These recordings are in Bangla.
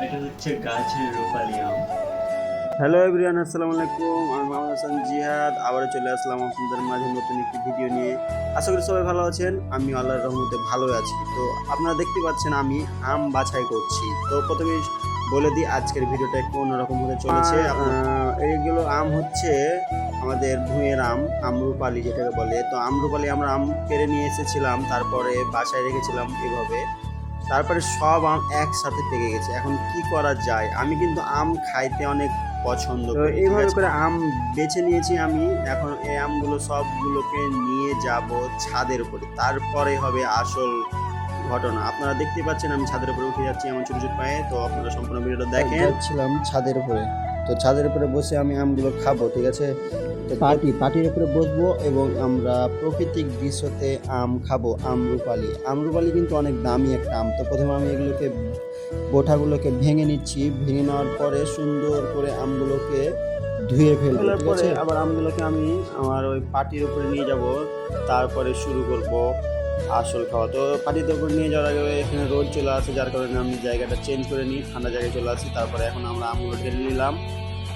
এটা হচ্ছে গাছের রূপালি আম। হ্যালো এভরিওয়ান, আসসালামু আলাইকুম। আমি মোহাম্মদ হাসান জিহাদ আবারও চলে আসলাম আপনাদের মাঝে নতুন একটি ভিডিও নিয়ে। আশা করি সবাই ভালো আছেন। আমি আল্লাহর রহমতে ভালোই আছি। তো আপনারা দেখতে পাচ্ছেন আমি আম বাছাই করছি। তো প্রথমেই বলে দিই আজকের ভিডিওটা একটু অন্যরকম হতে চলেছে। এইগুলো আম হচ্ছে আমাদের ভুঁইয়ের আম, আম্রপালি যেটাকে বলে। তো আম্রপালি আমরা আম পেড়ে নিয়ে এসেছিলাম, তারপরে বাসায় রেখেছিলাম এভাবে। তারপরে সব আম একসাথে পেকে গেছে। এখন কি করা যায়? আমি কিন্তু আম খাইতে অনেক পছন্দ করি। এইভাবে করে আম বেছে নিয়েছি আমি। এখন এই আমগুলো সবগুলোকে নিয়ে যাব ছাদের উপরে, তারপরে হবে আসল ঘটনা। আপনারা দেখতে পাচ্ছেন আমি ছাদের উপরে উঠে যাচ্ছি এমন ছোট ছোট পায়ে। তো আপনারা সম্পূর্ণ ভিডিওটা দেখেন। যাচ্ছিলাম ছাদের উপরে, তো ছাদের উপরে বসে আমি আমগুলো খাবো, ঠিক আছে? তো পাটির উপরে বসবো এবং আমরা প্রাকৃতিক দৃশ্যতে আম খাবো। আম্রপালি কিন্তু অনেক দামি একটা আম। তো প্রথমে আমি এগুলোকে বোটাগুলোকে ভেঙে নিচ্ছি। ভেঙে নেওয়ার পরে সুন্দর করে আমগুলোকে ধুয়ে ফেলবো, ঠিক আছে? আবার আমগুলোকে আমি আমার ওই পাটির উপরে নিয়ে যাব, তারপরে শুরু করব আসল খাওয়া। তো পাটির উপরে নিয়ে যাওয়ার আগে এখানে রোদ চলে আসে, যার কারণে আমি জায়গাটা চেঞ্জ করে নিই, ঠান্ডা জায়গায় চলে আসি। তারপরে এখন আমরা আমগুলো ঢেলে নিলাম।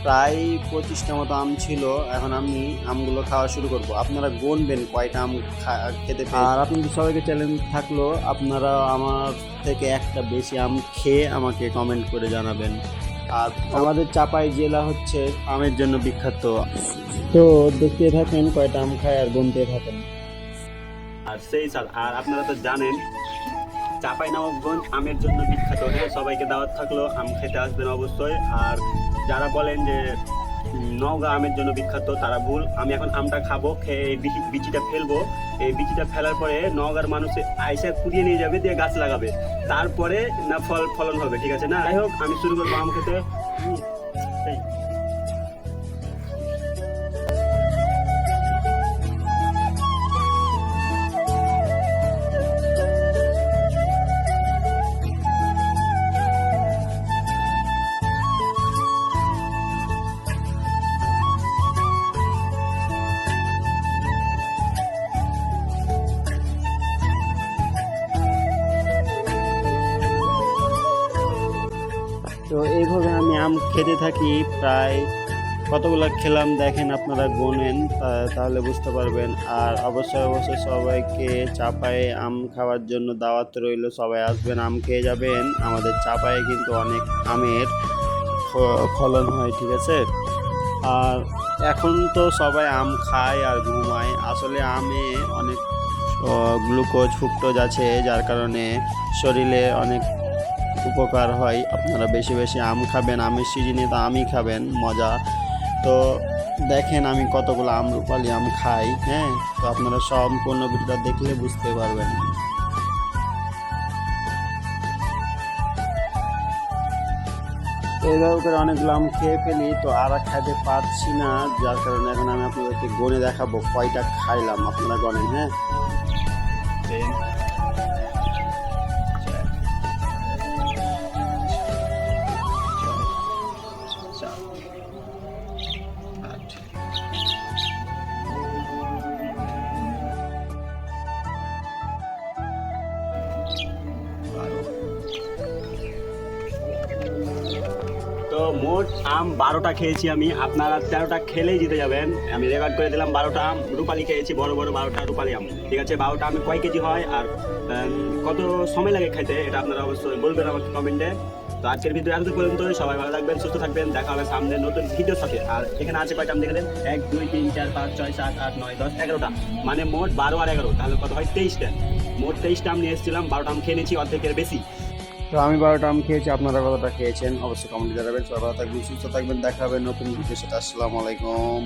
প্রায় 25টা মতো আম ছিল। এখন আমি আমগুলো খাওয়া শুরু করব। আপনারা গুনবেন কয়টা আম খেতে পেয়ে। আর আপনাদের সবাইকে চ্যালেঞ্জ থাকলো, আপনারা আমার থেকে একটা বেশি আম খেয়ে আমাকে কমেন্ট করে জানাবেন। আর আমাদের চাপাই জেলা হচ্ছে আমের জন্য বিখ্যাত। তো দেখতে থাকেন কয়টা আম খায় আর গুনতে থাকেন। আর সেই সাল, আর আপনারা তো জানেন চাঁপাইনবাবগঞ্জ আমের জন্য বিখ্যাত। সবাইকে দাওয়াত থাকলো, আম খেতে আসবেন অবশ্যই। আর যারা বলেন যে নওগাঁ আমের জন্য বিখ্যাত, তারা ভুল। আমি এখন আমটা খাবো, খেয়ে এই বিচিটা ফেলবো। এই বিচিটা ফেলার পরে নওগাঁর মানুষ আইসা কুড়িয়ে নিয়ে যাবে, দিয়ে গাছ লাগাবে, তারপরে না ফলন হবে, ঠিক আছে না? যাই হোক, আমি শুরু করবো আম খেতে। এই তো এইভাবে আমি আম খেতে থাকি। প্রায় কতগুলো খেলাম দেখেন, আপনারা গোনেন তাহলে বুঝতে পারবেন। আর অবশ্যই সবাইকে চাপায়ে আম খাওয়ার জন্য দাওয়াত রইল। সবাই আসবেন, আম খেয়ে যাবেন। আমাদের চাপায়ে কিন্তু অনেক আমের ফলন হয়, ঠিক আছে? আর এখন তো সবাই আম খায় আর ঘুমায়। আসলে আমে অনেক গ্লুকোজ ফ্রুক্টোজ আছে, যার কারণে শরীরে অনেক উপকার হয়। আপনারা বেশি বেশি আম খাবেন, আমের সিজনে তো আমই খাবেন, মজা। তো দেখেন আমি কতগুলো আম্রপালি আম খাই। হ্যাঁ, তো আপনারা সম্পূর্ণ ভিডিওটা দেখলে বুঝতে পারবেন। এইভাবে করে অনেকগুলো আম খেয়ে ফেলি, তো আর খাইতে পারছি না, যার কারণে এখন আমি আপনাদেরকে গনে দেখাবো কয়টা খাইলাম। আপনারা গনেন, হ্যাঁ? তো মোট আম 12টা খেয়েছি আমি। আপনারা 13টা খেলেই জিতে যাবেন। আমি রেকর্ড করে দিলাম 12টা আম রূপালি খেয়েছি, বড় বড় 12টা রূপালি আম, ঠিক আছে? 12টা আমে কয় কেজি হয় আর কত সময় লাগে খাইতে, এটা আপনারা অবশ্যই বলবেন আমাকে কমেন্টে। তো আজকের ভিডিও এত পর্যন্ত। সবাই ভালো থাকবেন, সুস্থ থাকবেন। দেখা হবে সামনে নতুন ভিডিওর সাথে। আর এখানে আছে কয়টা আম দেখে দেন? 1 2 3 4 5 6 7 8 9 10 11টা, মানে মোট 12 আর 11, তাহলে কত হয়? 23টা। মোট 23টা আম নিয়ে এসেছিলাম, 12টা আম খেয়ে নিয়েছি, অর্ধেকের বেশি। তো আমি 12টা আম খেয়েছি, আপনারা কতটা খেয়েছেন অবশ্যই কমেন্টে জানাবেন। সবাই ভালো থাকবেন, সুস্থ থাকবেন। দেখা হবে নতুন ভিডিওর সাথে। আসসালামু আলাইকুম।